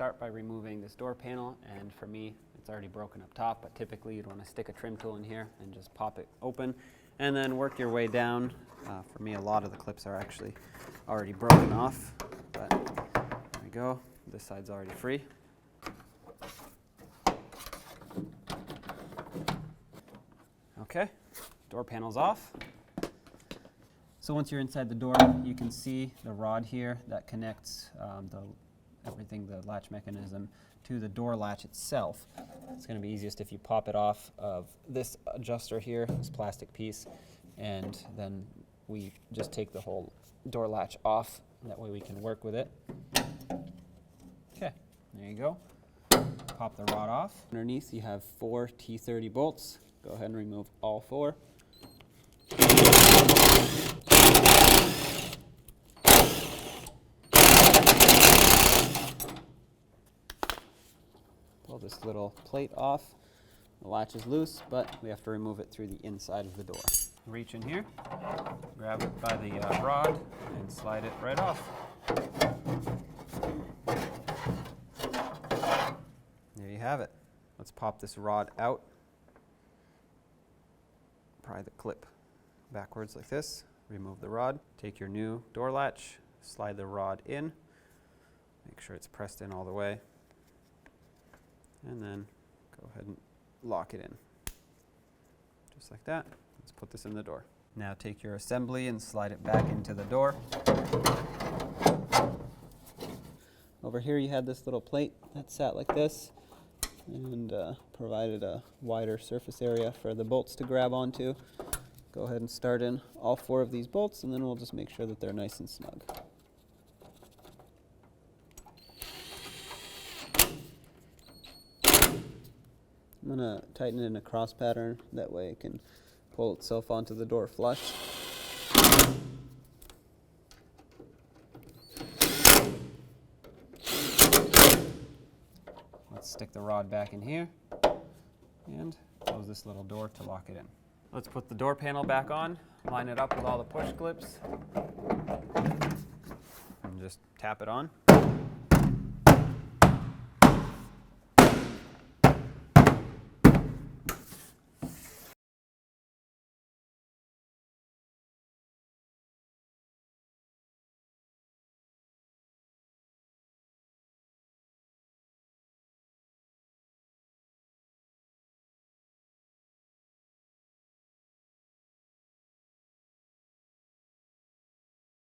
start by removing this door panel, and for me it's already broken up top, but typically you'd want to stick a trim tool in here and just pop it open and then work your way down. For me, a lot of the clips are actually already broken off, but there we go. This side's already free. Okay, door panel's off. So once you're inside the door, you can see the rod here that connects the latch mechanism to the door latch itself. It's going to be easiest if you pop it off of this adjuster here, this plastic piece, and then we just take the whole door latch off. That way we can work with it. Okay, there you go. Pop the rod off. Underneath you have 4 T30 bolts. Go ahead and remove all 4. Pull this little plate off. The latch is loose, but we have to remove it through the inside of the door. Reach in here, grab it by the rod, and slide it right off. There you have it. Let's pop this rod out. Pry the clip backwards like this. Remove the rod. Take your new door latch, slide the rod in. Make sure it's pressed in all the way. And then go ahead and lock it in. Just like that. Let's put this in the door. Now take your assembly and slide it back into the door. Over here you had this little plate that sat like this and provided a wider surface area for the bolts to grab onto. Go ahead and start in all 4 of these bolts, and then we'll just make sure that they're nice and snug. I'm going to tighten it in a cross pattern, that way it can pull itself onto the door flush. Let's stick the rod back in here and close this little door to lock it in. Let's put the door panel back on, line it up with all the push clips, and just tap it on.